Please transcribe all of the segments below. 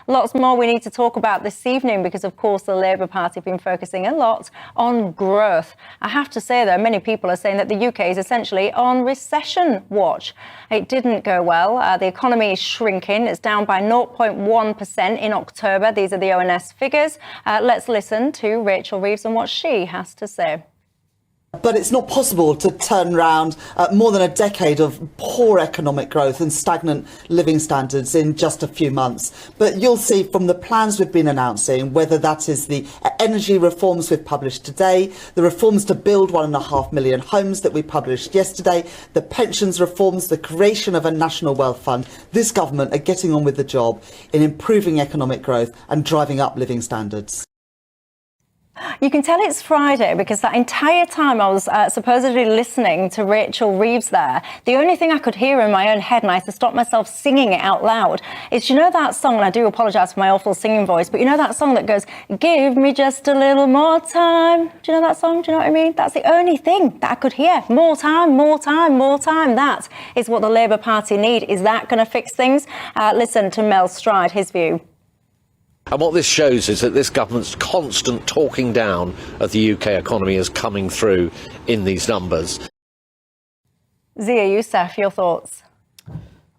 Lots more we need to talk about this evening because, of course, the Labour Party have been focusing a lot on growth. I have to say, though, many people are saying that the UK is essentially on recession watch. It didn't go well. The economy is shrinking. It's down by 0.1% in October. These are the ONS figures. Let's listen to Rachel Reeves and what she has to say. But it's not possible to turn around more than a decade of poor economic growth and stagnant living standards in just a few months. But you'll see from the plans we've been announcing, whether that is the energy reforms we've published today, the reforms to build 1.5 million homes that we published yesterday, the pensions reforms, the creation of a national wealth fund, this government are getting on with the job in improving economic growth and driving up living standards. You can tell it's Friday because that entire time I was supposedly listening to Rachel Reeves there, the only thing I could hear in my own head, and I had to stop myself singing it out loud, is, you know that song, and I do apologise for my awful singing voice, but you know that song that goes, give me just a little more time? Do you know that song? Do you know what I mean? That's the only thing that I could hear. More time, more time, more time. That is what the Labour Party need. Is that going to fix things? Listen to Mel Stride, his view. And what this shows is that this government's constant talking down of the UK economy is coming through in these numbers. Zia Youssef, your thoughts?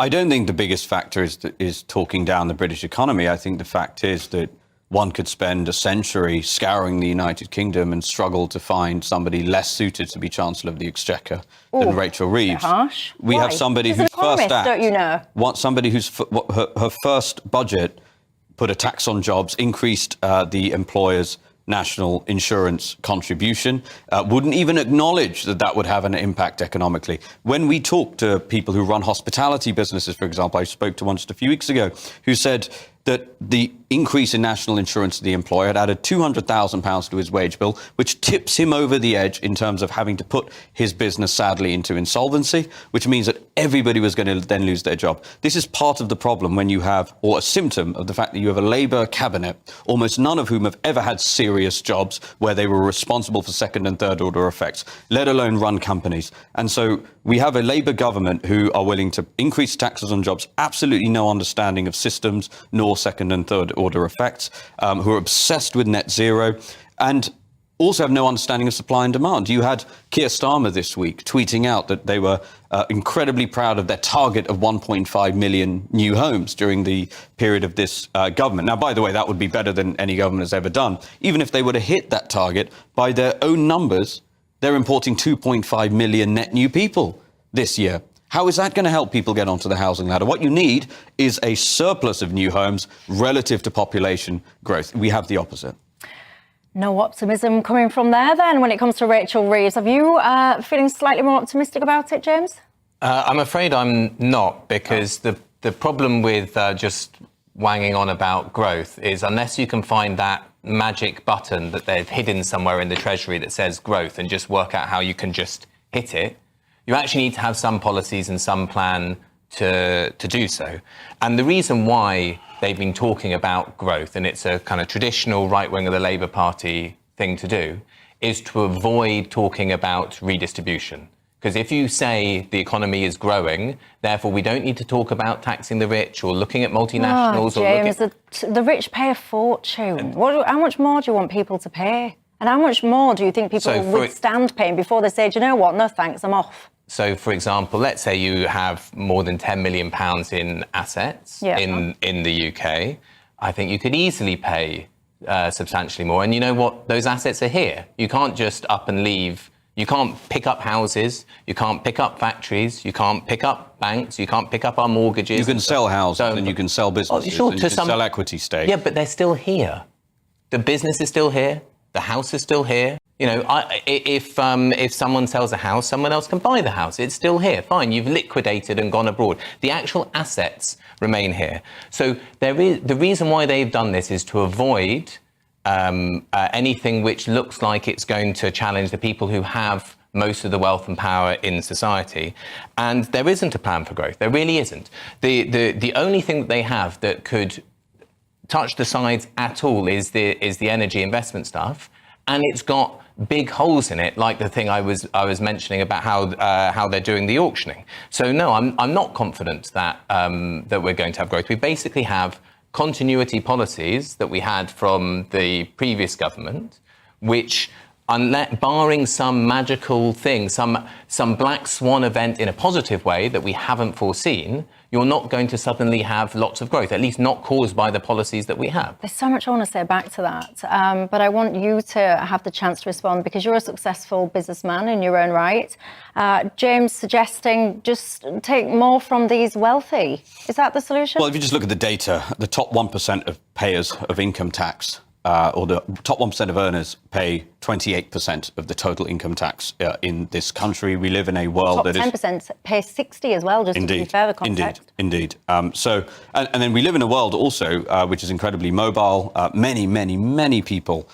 I don't think the biggest factor is talking down the British economy. I think the fact is that one could spend a century scouring the United Kingdom and struggle to find somebody less suited to be Chancellor of the Exchequer than Rachel Reeves. Harsh. We Why? have somebody She's whose an economist, first act, don't you know? somebody whose her first budget put a tax on jobs, increased the employer's national insurance contribution, wouldn't even acknowledge that that would have an impact economically. When we talk to people who run hospitality businesses, for example, I spoke to one just a few weeks ago, who said that the increase in national insurance to the employer had added £200,000 to his wage bill, which tips him over the edge in terms of having to put his business, sadly, into insolvency, which means that everybody was going to then lose their job. This is part of the problem when you have, or a symptom of the fact that you have a Labour cabinet, almost none of whom have ever had serious jobs where they were responsible for second and third order effects, let alone run companies. And so we have a Labour government who are willing to increase taxes on jobs, absolutely no understanding of systems, nor second and third order effects, who are obsessed with net zero and also have no understanding of supply and demand. You had Keir Starmer this week tweeting out that they were incredibly proud of their target of 1.5 million new homes during the period of this government. Now, by the way, that would be better than any government has ever done. Even if they were to hit that target, by their own numbers, they're importing 2.5 million net new people this year. How is that going to help people get onto the housing ladder? What you need is a surplus of new homes relative to population growth. We have the opposite. No optimism coming from there then when it comes to Rachel Reeves. Are you feeling slightly more optimistic about it, James? I'm afraid I'm not, because the problem with just wanging on about growth is unless you can find that magic button that they've hidden somewhere in the Treasury that says growth and just work out how you can just hit it, you actually need to have some policies and some plan to do so. And the reason why they've been talking about growth, and it's a kind of traditional right wing of the Labour Party thing to do, is to avoid talking about redistribution. Because if you say the economy is growing, therefore we don't need to talk about taxing the rich or looking at multinationals. James, the rich pay a fortune. How much more do you want people to pay? And how much more do you think people will withstand paying before they say, do you know what, no thanks, I'm off? So, for example, let's say you have more than £10 million in assets in the UK. I think you could easily pay substantially more. And you know what? Those assets are here. You can't just up and leave. You can't pick up houses. You can't pick up factories. You can't pick up banks. You can't pick up our mortgages. You can sell houses and you can sell businesses and you can sell equity stakes. Yeah, but they're still here. The business is still here. The house is still here. You know, if someone sells a house, someone else can buy the house. It's still here. Fine, you've liquidated and gone abroad. The actual assets remain here. So the reason why they've done this is to avoid anything which looks like it's going to challenge the people who have most of the wealth and power in society. And there isn't a plan for growth. There really isn't. The only thing that they have that could touch the sides at all is the energy investment stuff, and it's got big holes in it, like the thing I was mentioning about how they're doing the auctioning. So no, I'm not confident that that we're going to have growth. We basically have continuity policies that we had from the previous government, which, barring some magical thing, some black swan event in a positive way that we haven't foreseen, you're not going to suddenly have lots of growth, at least not caused by the policies that we have. There's so much I want to say back to that, but I want you to have the chance to respond because you're a successful businessman in your own right. James suggesting just take more from these wealthy. Is that the solution? Well, if you just look at the data, the top 1% of payers of income tax, or the top 1% of earners pay 28% of the total income tax in this country. We live in a world top that 10% pay 60 as well, just to be fair, the context. Indeed. And then we live in a world also which is incredibly mobile. Many people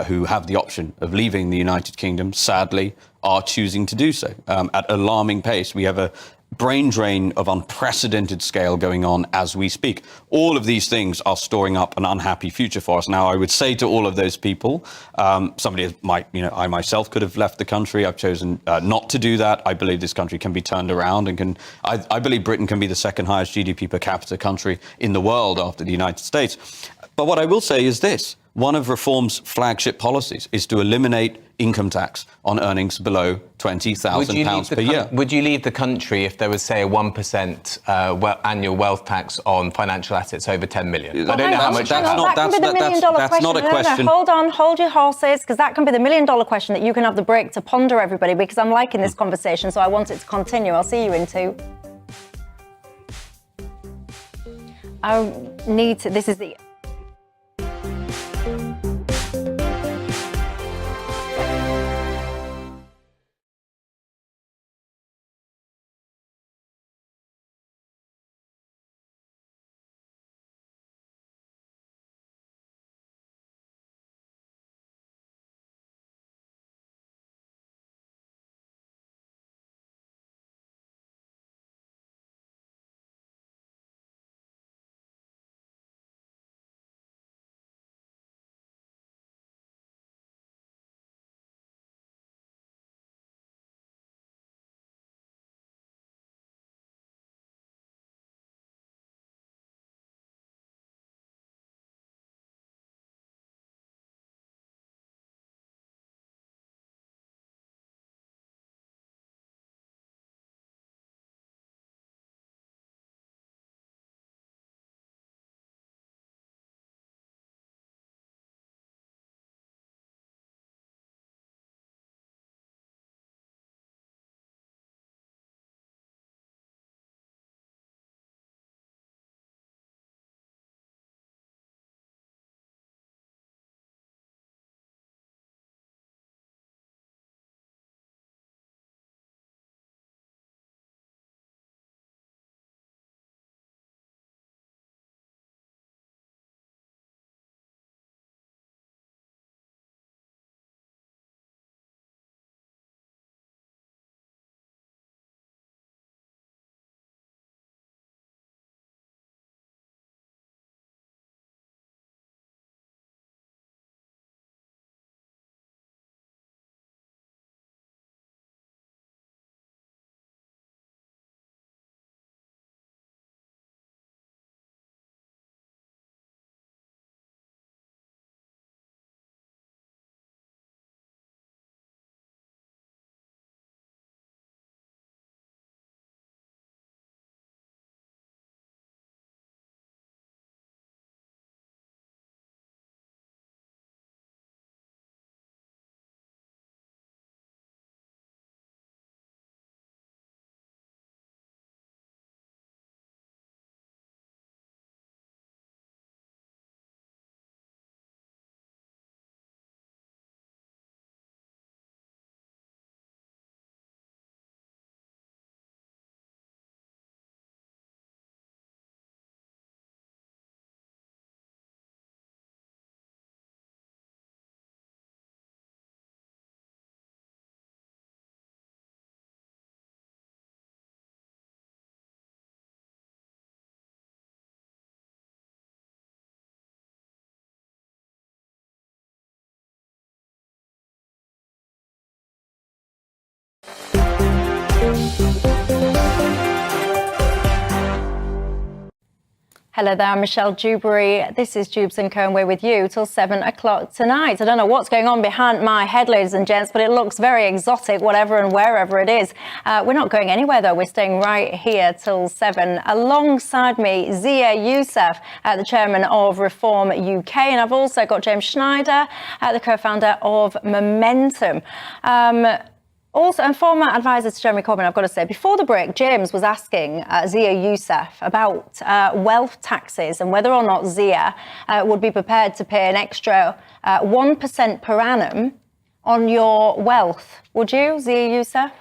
who have the option of leaving the United Kingdom, sadly, are choosing to do so at alarming pace. We have a brain drain of unprecedented scale going on as we speak. All of these things are storing up an unhappy future for us. Now, I would say to all of those people, somebody might, I myself could have left the country. I've chosen not to do that. I believe this country can be turned around and I believe Britain can be the second highest GDP per capita country in the world after the United States. But what I will say is this. One of Reform's flagship policies is to eliminate income tax on earnings below £20,000 per year. Would you leave the country if there was, say, a 1% annual wealth tax on financial assets over 10 million? I don't know how much that's not a question. No, hold on, hold your horses, because that can be the million-dollar question that you can have the break to ponder, everybody, because I'm liking this conversation, so I want it to continue. I'll see you in 2. This is the Hello there, I'm Michelle Dewberry. This is Jubes & Co, and we're with you till 7 o'clock tonight. I don't know what's going on behind my head, ladies and gents, but it looks very exotic, whatever and wherever it is. We're not going anywhere, though. We're staying right here till 7. Alongside me, Zia Youssef, the chairman of Reform UK, and I've also got James Schneider, the co-founder of Momentum. Also, and former advisor to Jeremy Corbyn, I've got to say, before the break, James was asking Zia Youssef about wealth taxes and whether or not Zia would be prepared to pay an extra 1% per annum on your wealth. Would you, Zia Youssef?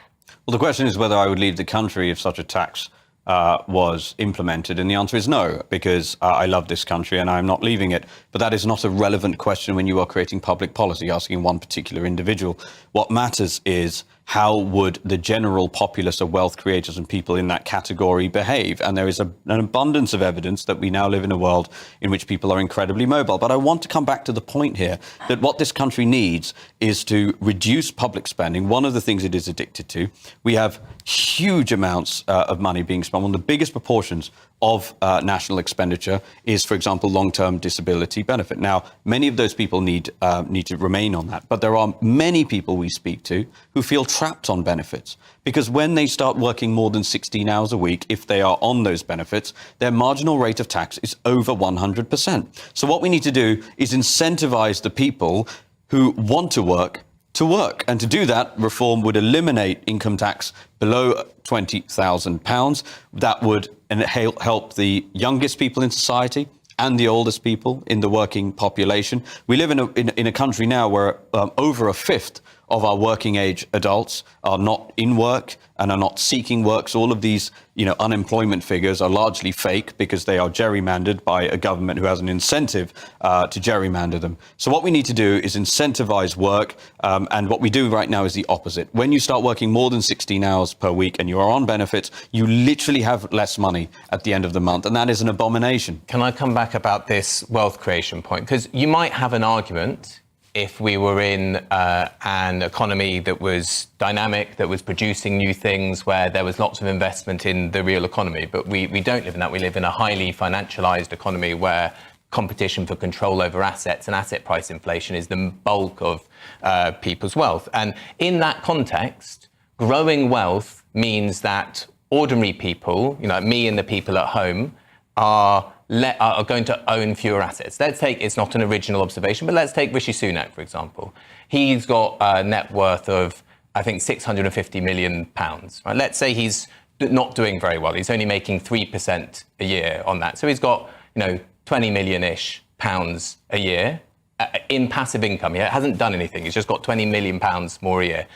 Well, the question is whether I would leave the country if such a tax was implemented, and the answer is no, because I love this country and I'm not leaving it. But that is not a relevant question when you are creating public policy, asking one particular individual. What matters is how would the general populace of wealth creators and people in that category behave? And there is an abundance of evidence that we now live in a world in which people are incredibly mobile. But I want to come back to the point here that what this country needs is to reduce public spending. One of the things it is addicted to, we have huge amounts of money being spent. One of the biggest proportions of national expenditure is, for example, long-term disability benefit. Now, many of those people need to remain on that, but there are many people we speak to who feel trapped on benefits because when they start working more than 16 hours a week, if they are on those benefits, their marginal rate of tax is over 100%. So what we need to do is incentivize the people who want to work. And to do that, reform would eliminate income tax below £20,000. That would help the youngest people in society and the oldest people in the working population. We live in a country now where over a fifth of our working age adults are not in work and are not seeking work. So all of these, unemployment figures are largely fake because they are gerrymandered by a government who has an incentive to gerrymander them. So what we need to do is incentivize work. And what we do right now is the opposite. When you start working more than 16 hours per week and you are on benefits, you literally have less money at the end of the month. And that is an abomination. Can I come back about this wealth creation point? Because you might have an argument if we were in an economy that was dynamic, that was producing new things, where there was lots of investment in the real economy. But we don't live in that. We live in a highly financialised economy where competition for control over assets and asset price inflation is the bulk of people's wealth. And in that context, growing wealth means that ordinary people, me and the people at home, are going to own fewer assets. It's not an original observation, but let's take Rishi Sunak, for example. He's got a net worth of, I think, £650 million. Right? Let's say he's not doing very well. He's only making 3% a year on that. So he's got, 20 million-ish pounds a year in passive income. He hasn't done anything. He's just got £20 million more a year.